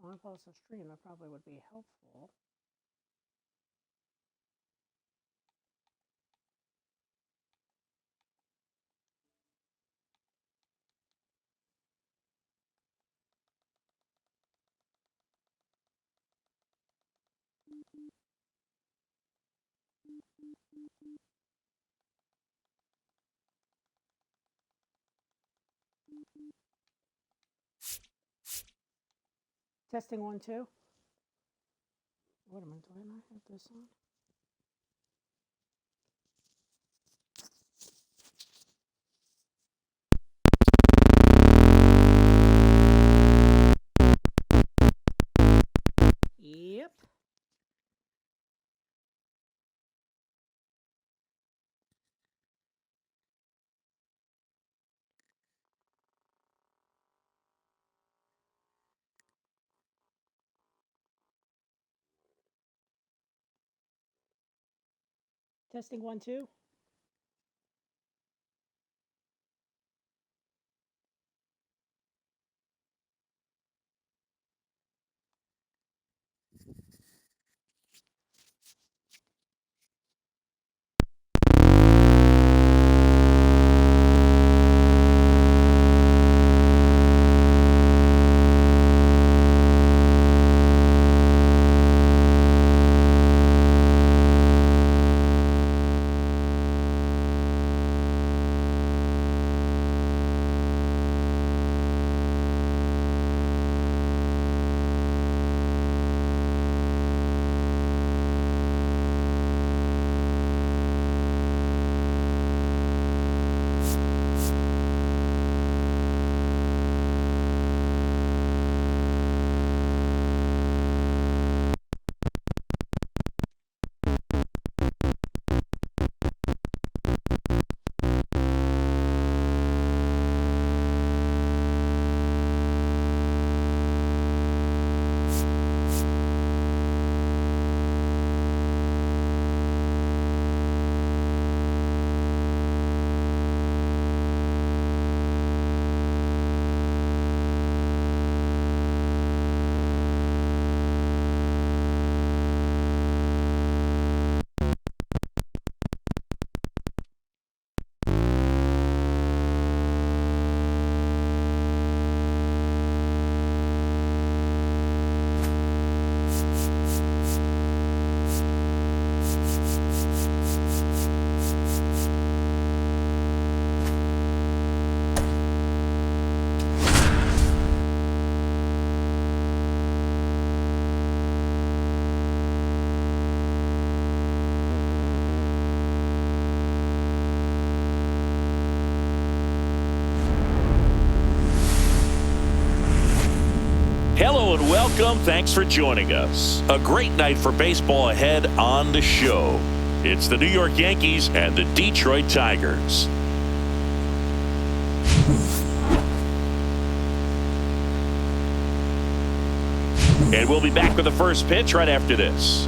want to post a stream, that probably would be helpful. Testing 1, 2. Wait a minute, do I not have this on? Yep. Testing 1, 2. Hello and welcome. Thanks for joining us. A great night for baseball ahead on the show. It's the New York Yankees and the Detroit Tigers. And we'll be back with the first pitch right after this.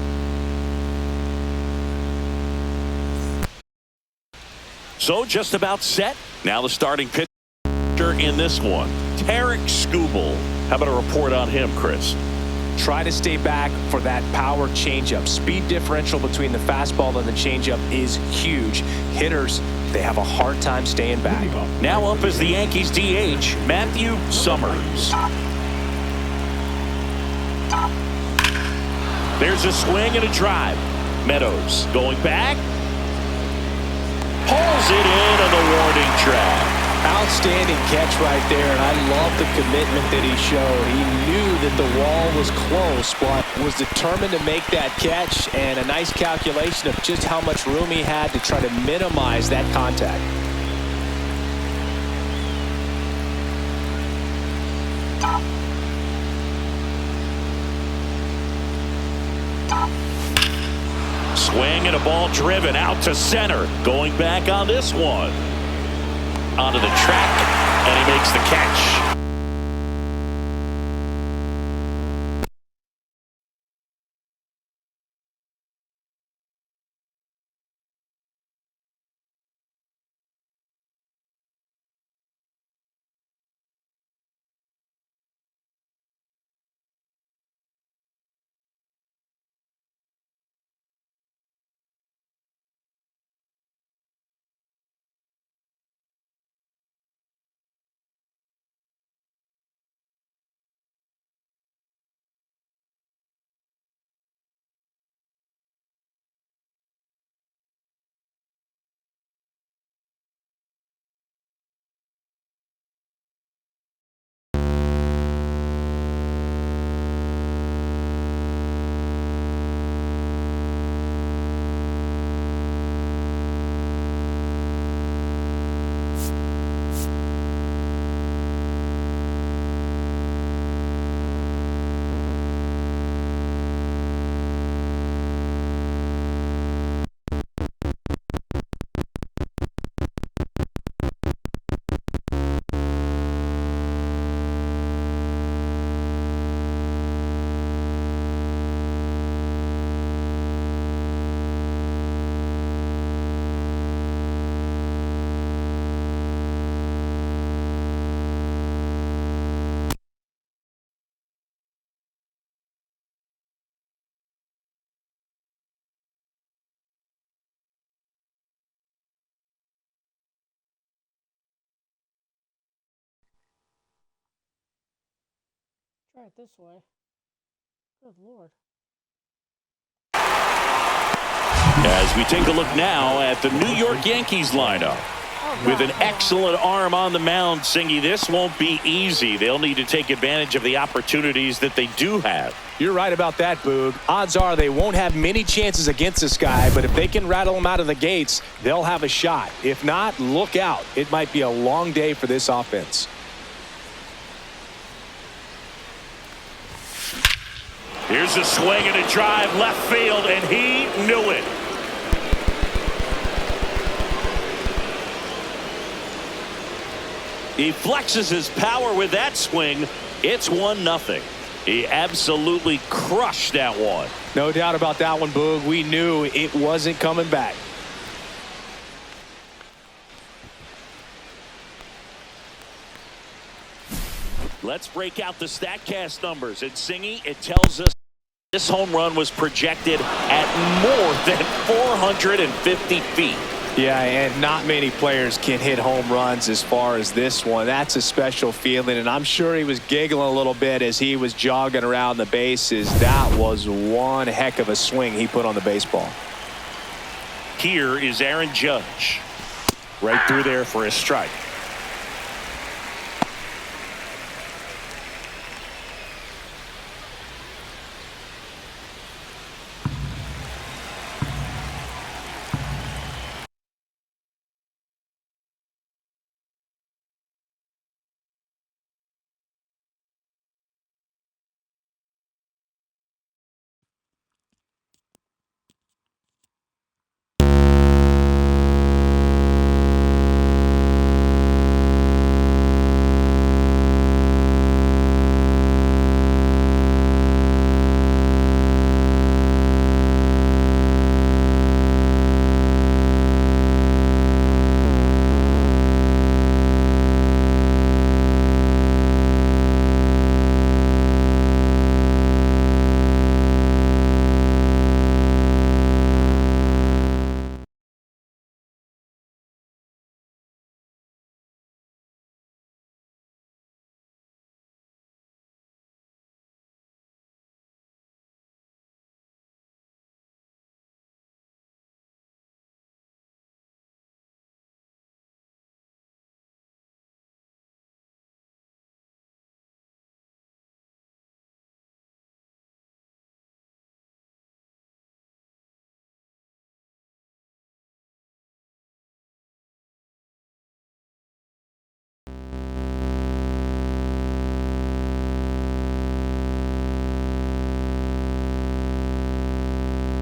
So just about set. Now the starting pitcher in this one, Tarik Skubal. How about a report on him, Chris? Try to stay back for that power changeup. Speed differential between the fastball and the changeup is huge. Hitters, they have a hard time staying back. Now up is the Yankees DH, Matthew Summers. There's a swing and a drive. Meadows going back. Pulls it in on the warning track. Outstanding catch right there, and I love the commitment that he showed. He knew that the wall was close, but was determined to make that catch, and a nice calculation of just how much room he had to try to minimize that contact. Swing and a ball driven out to center. Going back on this one. Onto the track, and he makes the catch. Try it this way. Good Lord. As we take a look now at the New York Yankees lineup. With an excellent arm on the mound, Singy, this won't be easy. They'll need to take advantage of the opportunities that they do have. You're right about that, Boog. Odds are they won't have many chances against this guy, but if they can rattle him out of the gates, they'll have a shot. If not, look out. It might be a long day for this offense. Here's a swing and a drive left field, and he knew it. He flexes his power with that swing. It's 1-0. He absolutely crushed that one. No doubt about that one, Boog. We knew it wasn't coming back. Let's break out the StatCast numbers. And Singy, it tells us this home run was projected at more than 450 feet. Yeah, and not many players can hit home runs as far as this one. That's a special feeling, and I'm sure he was giggling a little bit as he was jogging around the bases. That was one heck of a swing he put on the baseball. Here is Aaron Judge. Right through there for a strike.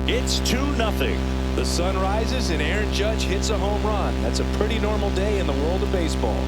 It's 2-0. The sun rises and Aaron Judge hits a home run. That's a pretty normal day in the world of baseball.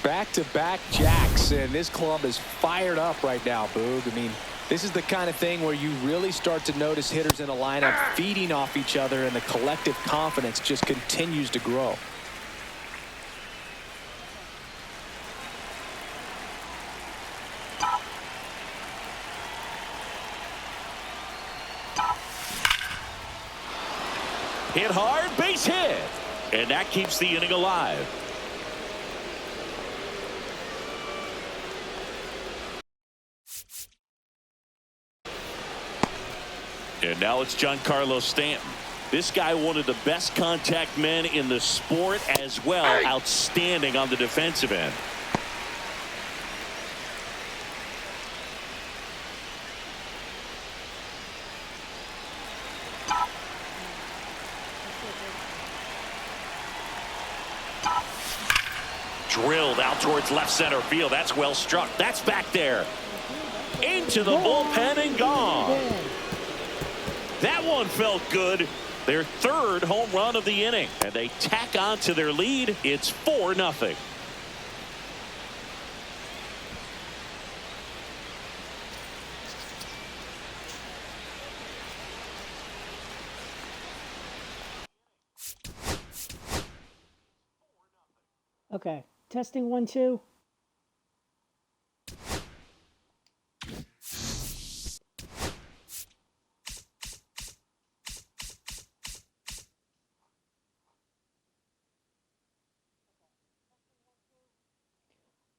Back-to-back jacks, and this club is fired up right now, Boog. I mean, this is the kind of thing where you really start to notice hitters in a lineup feeding off each other, and the collective confidence just continues to grow. Hit hard, base hit. And that keeps the inning alive. And now it's Giancarlo Stanton. This guy, one of the best contact men in the sport as well. Outstanding on the defensive end. Drilled out towards left center field. That's well struck. That's back there. into the bullpen and gone. That one felt good. Their third home run of the inning, and they tack on to their lead. It's 4-0. Okay, testing 1, 2.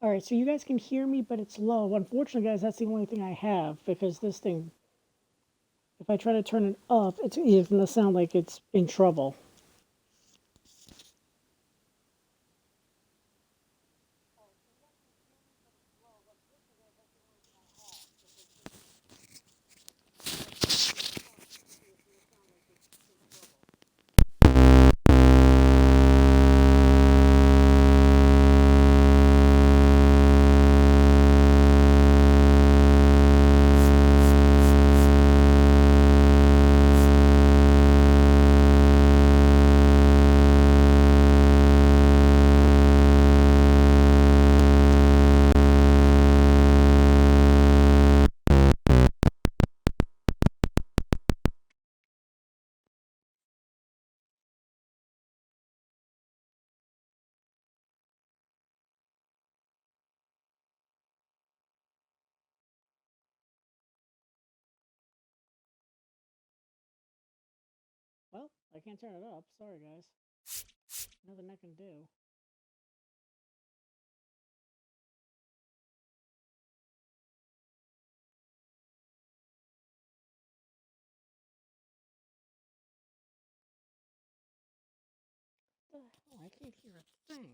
All right, so you guys can hear me, but it's low. Unfortunately, guys, that's the only thing I have, because this thing, if I try to turn it up, it's going to sound like it's in trouble. Well, I can't turn it up. Sorry, guys. Nothing I can do. What the hell? I can't hear a thing.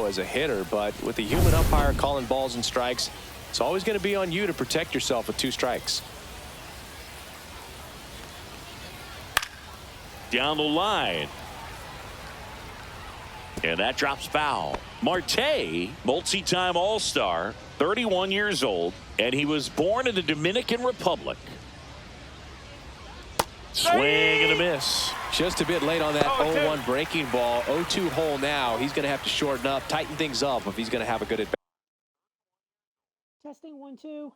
As a hitter, but with the human umpire calling balls and strikes, it's always going to be on you to protect yourself with 2 strikes. Down the line. And that drops foul. Marte, multi-time All-Star, 31 years old, and he was born in the Dominican Republic. Swing and a miss. Just a bit late on that 0-1 breaking ball. 0-2 hole now. He's going to have to shorten up, tighten things up if he's going to have a good at-bat. Testing 1, 2.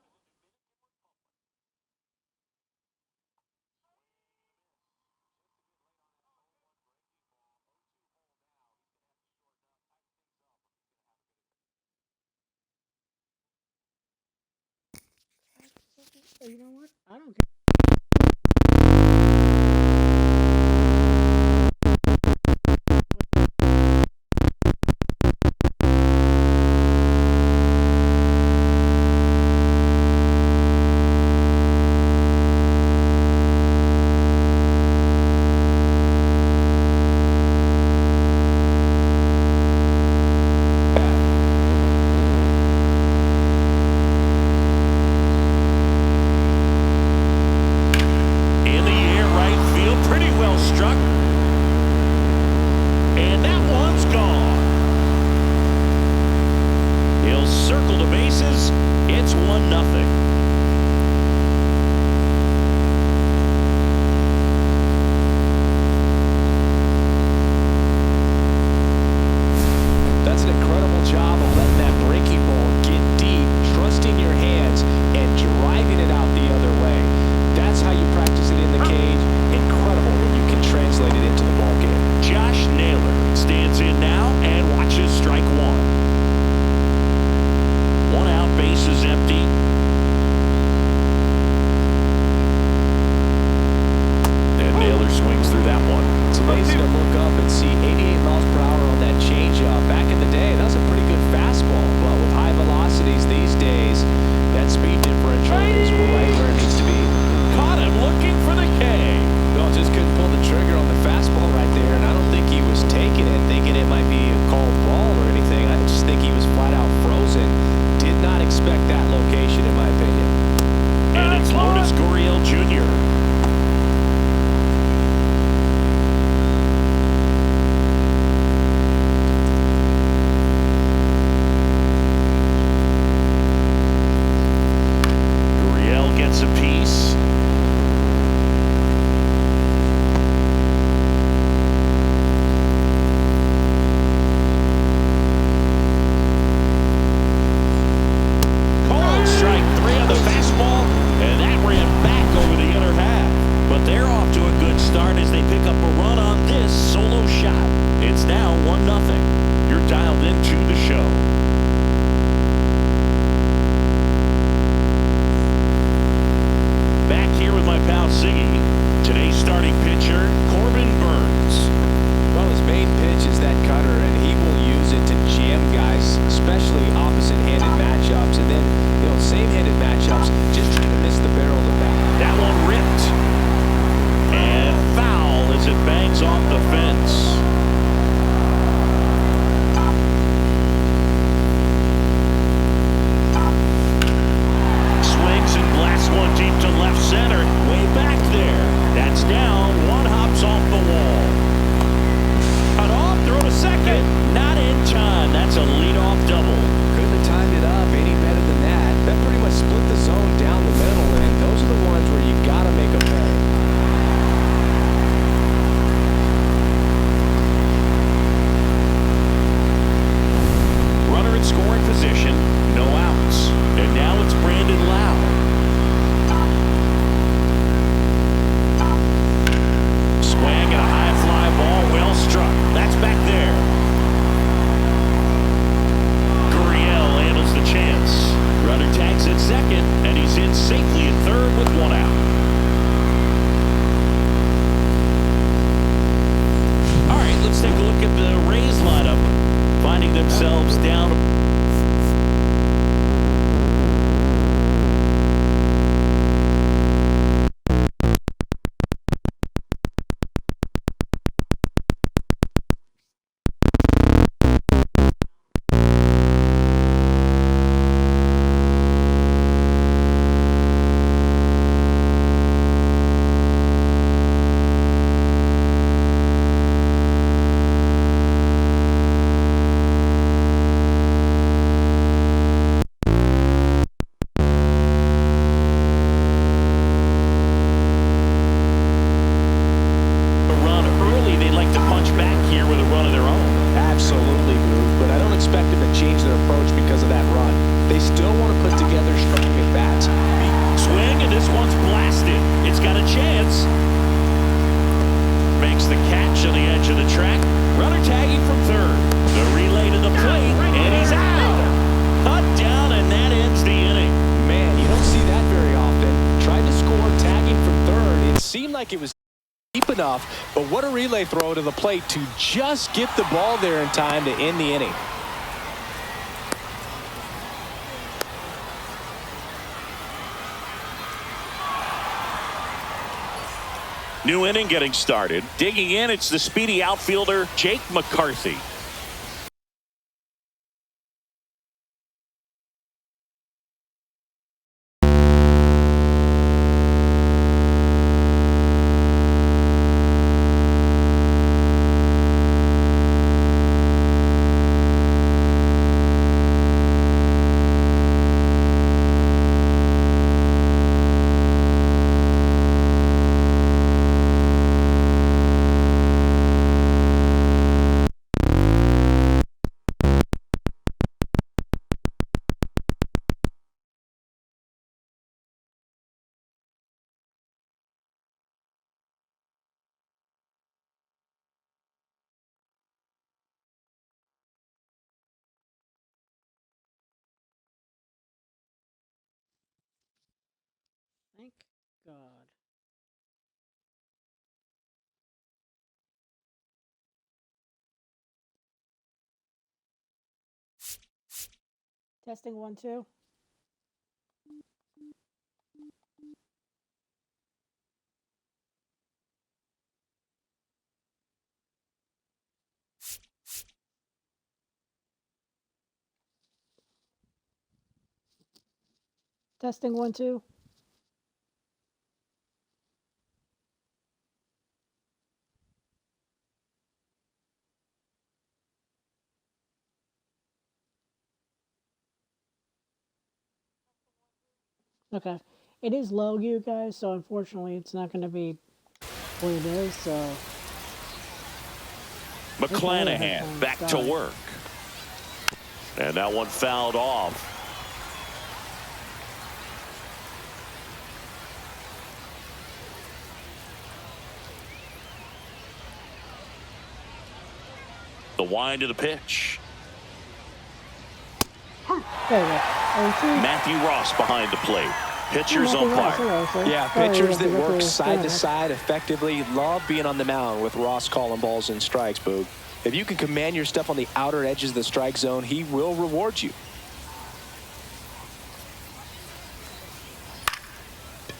So you know what? I don't care. In the air, right field, pretty well struck. And that one's gone. He'll circle the bases. It's 1-0. That's an incredible job of letting that breaking ball get deep, trusting your hands, and driving it out the other way. That's how you practice it in the cage. Incredible when you can translate it into the ball game. Josh Naylor stands in now and watches strike one. One out, base is empty. And Naylor swings through that one. It's amazing to look up and see 88 miles per hour on that changeup. Back in the day, that was a pretty good fastball. But with high velocities these days, that speed differential is right where it needs to be. Caught him looking for the K. Well, just couldn't pull the trigger on the fastball right there, and I don't think he was taking it, thinking it might be a called ball or anything. I just think he was flat out frozen. Did not expect that location, in my opinion. And it's Lourdes Gurriel Jr. Gurriel gets a piece. Called strike three on the fastball, and that ran back over the other half. But they're off to a good start as they pick up a run on this solo shot. It's now 1-0. You're dialed into the show. Back here with my pal Siggy. Today's starting pitcher, Corbin Burns. Well, his main pitch is that cutter, and he will use it to jam guys, especially opposite-handed matchups. And then, same-handed matchups, just trying to miss the barrel of the bat. That one ripped. And foul as it bangs off the fence. Swings and blasts one deep to left center. Way back there. That's down. One hops off the wall. Cut off, throw to second. Not in time. That's a leadoff double. Couldn't have timed it up any better than that. That pretty much split the zone down the middle, and those are the ones where you got to make a play. Runner in scoring position. No outs. And now it's Brandon Lowe. Swing and a high fly ball, well struck. That's back there. Gurriel handles the chance. Runner tags at second, and he's in safely at third with one out. All right, let's take a look at the Rays lineup. Finding themselves down. enough. But what a relay throw to the plate to just get the ball there in time to end the inning. New inning getting started. Digging in, it's the speedy outfielder, Jake McCarthy. Thank God. Testing 1, 2. Testing 1, 2. Okay. It is low, you guys, so unfortunately it's not going to be what it is, so... McClanahan back to work. And that one fouled off. The wind of the pitch. There we go. Matthew Ross behind the plate. Pitchers umpire. Yeah, pitchers that work side to side effectively love being on the mound with Ross calling balls and strikes, Boog. If you can command your stuff on the outer edges of the strike zone, he will reward you.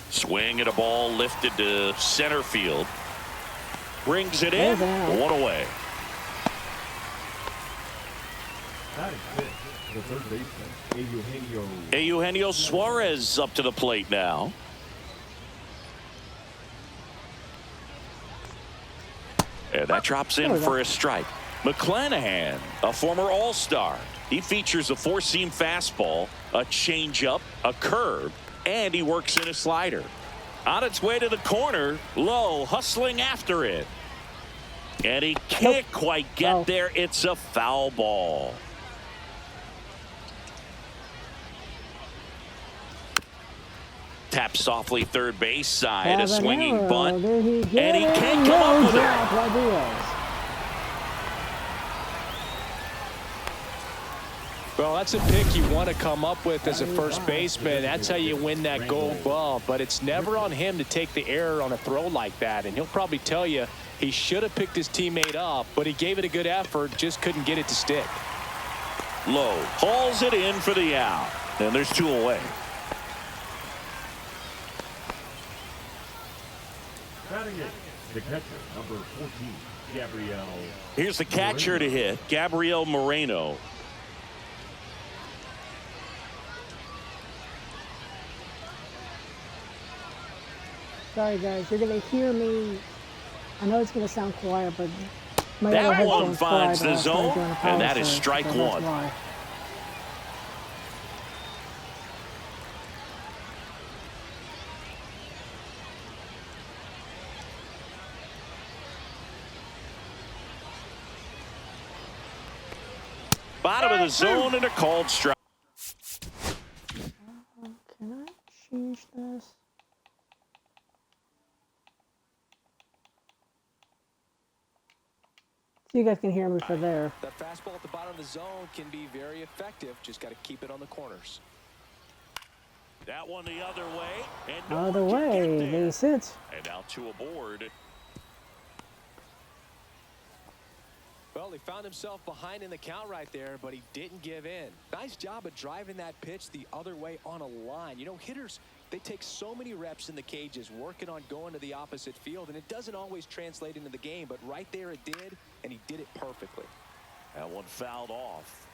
Swing at a ball lifted to center field. Brings it in. One away. The third baseman, Eugenio Suarez up to the plate now. And that drops in for a strike. McClanahan, a former All-Star. He features a four-seam fastball, a changeup, a curve, and he works in a slider. On its way to the corner, Lowe hustling after it. And he can't quite get there. It's a foul ball. Tap softly third base side, a swinging bunt, and he can't come up with it. Well, that's a pick you want to come up with as a first baseman. That's how you win that gold glove. But it's never on him to take the error on a throw like that. And he'll probably tell you he should have picked his teammate up, but he gave it a good effort, just couldn't get it to stick. Lowe hauls it in for the out. And there's two away. batting it, the catcher, number 14, Gabriel. Here's the catcher to hit, Gabriel Moreno. Sorry guys, you're gonna hear me. I know it's gonna sound quiet, but my other That one headphones finds fried the last night zone, during a power and that is surge, strike so that's one. why. Bottom of the zone and a called strike. Can I change this? So you guys can hear me for there. That fastball at the bottom of the zone can be very effective. Just got to keep it on the corners. That one the other way. And Other way, base hit. And now two aboard. Well, he found himself behind in the count right there, but he didn't give in. Nice job of driving that pitch the other way on a line. You know, hitters, they take so many reps in the cages working on going to the opposite field, and it doesn't always translate into the game, but right there it did, and he did it perfectly. That one fouled off.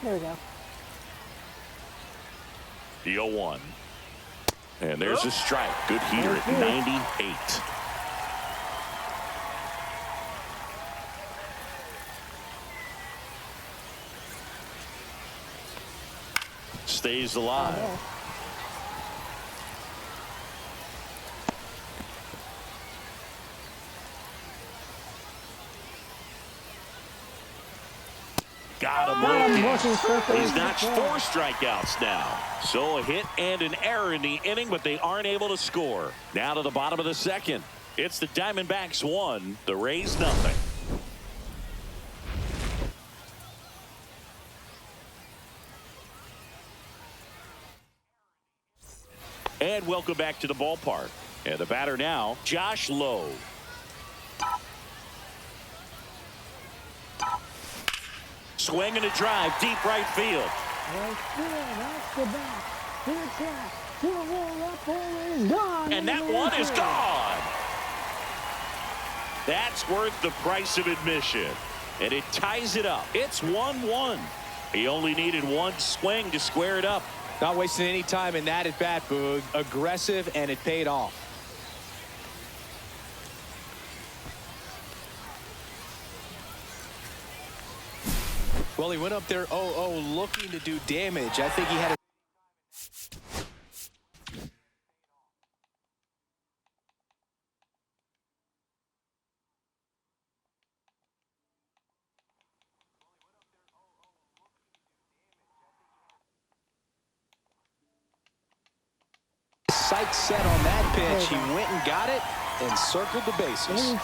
There we go. The 0-1. And there's a strike. Good heater at 98. Stays alive. Got him looking. He's notched 4 strikeouts now. So a hit and an error in the inning, but they aren't able to score. Now to the bottom of the second. It's the Diamondbacks 1, the Rays nothing. And welcome back to the ballpark. And the batter now, Josh Lowe. Swing and a drive, deep right field. And that one is gone. That's worth the price of admission. And it ties it up. It's 1-1. He only needed one swing to square it up. Not wasting any time in that at bat, Boog. Aggressive, and it paid off. Well, he went up there 0-0 looking to do damage. I think he had a sight set on that pitch. He went and got it and circled the bases.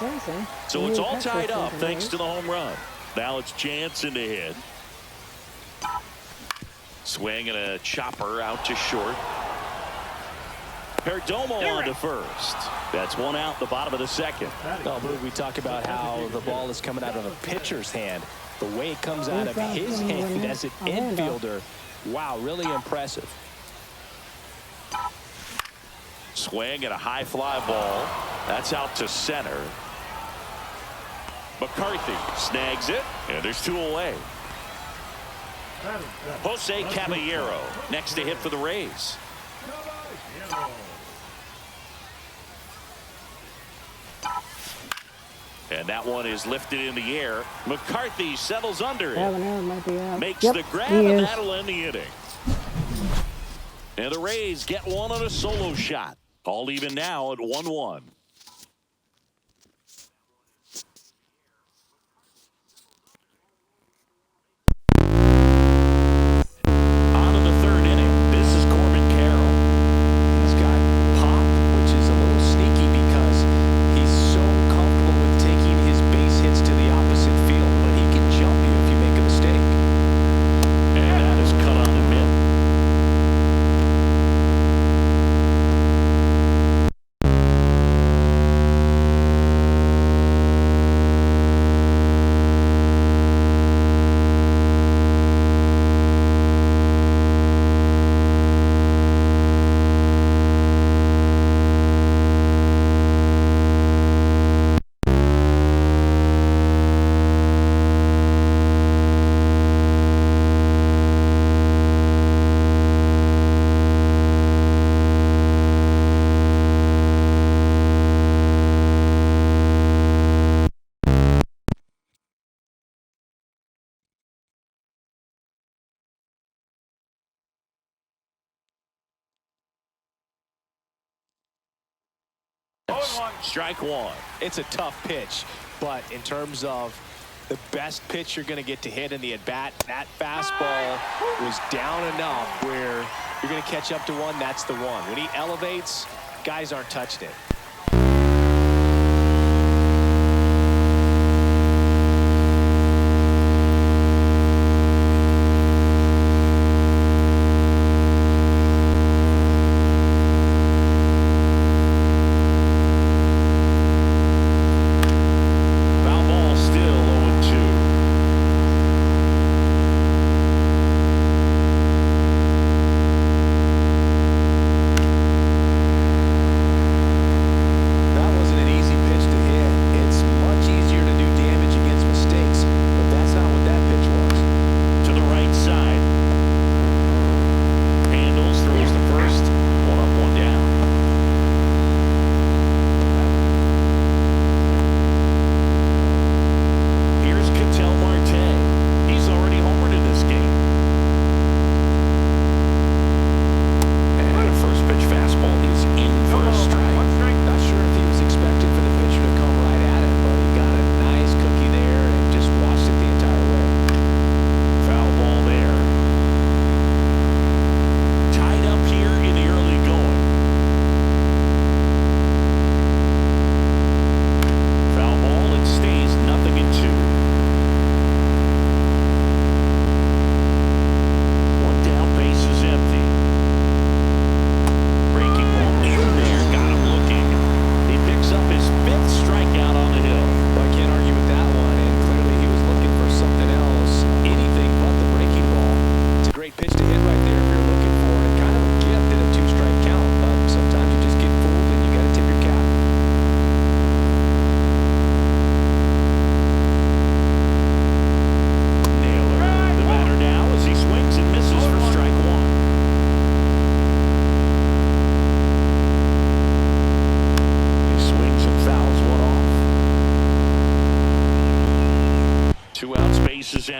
So it's all tied up thanks to the home run. Now it's Jansen to hit. Swing and a chopper out to short. Perdomo on to first. That's one out, the bottom of the second. Oh, we talk about how the ball is coming out of a pitcher's hand. The way it comes out of his hand as an infielder. Wow, really impressive. Swing and a high fly ball. That's out to center. McCarthy snags it, and there's 2 away. Jose Caballero next to hit for the Rays. And that one is lifted in the air. McCarthy settles under it. Makes the grab, and that'll end the inning. And the Rays get one on a solo shot. All even now at 1-1. Strike one. It's a tough pitch, but in terms of the best pitch you're going to get to hit in the at-bat, that fastball was down enough where you're going to catch up to one. That's the one. When he elevates, guys aren't touching it.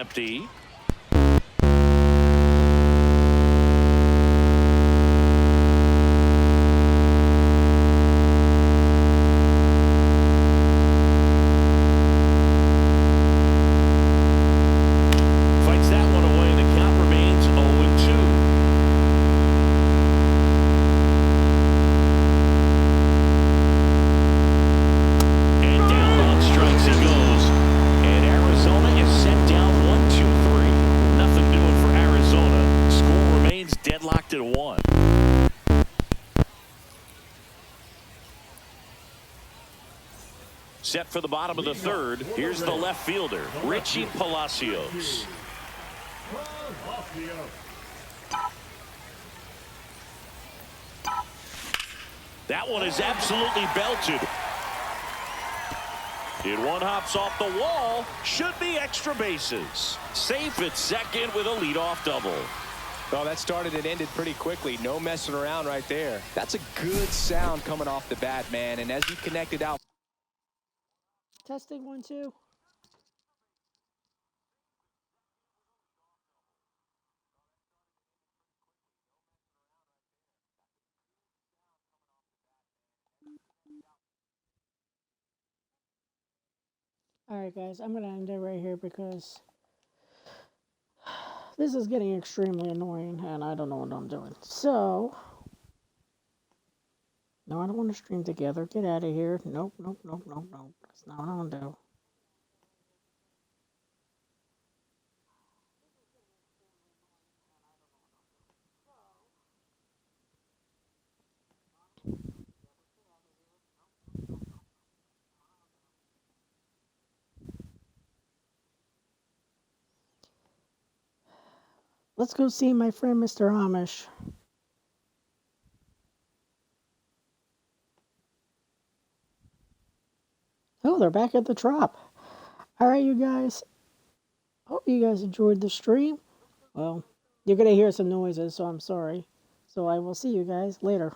empty. Fights that one away, and the count remains 0-2. And down on strikes he goes. And Arizona is set down 1-2-3. Nothing doing for Arizona. Score remains deadlocked at 1. Set for the bottom of the third. Here's the left fielder, Richie Palacios. That one is absolutely belted. One hops off the wall. Should be extra bases. Safe at second with a leadoff double. Well, that started and ended pretty quickly. No messing around right there. That's a good sound coming off the bat, man. And as he connected out. Testing 1, 2. Alright guys, I'm going to end it right here because this is getting extremely annoying and I don't know what I'm doing. So, no, I don't want to stream together. Get out of here. Nope, nope, nope, nope, nope. That's not what I want to do. Let's go see my friend Mr. Amish. Oh, they're back at the Trop. Alright, you guys. Hope you guys enjoyed the stream. Well, you're going to hear some noises, so I'm sorry. So I will see you guys later.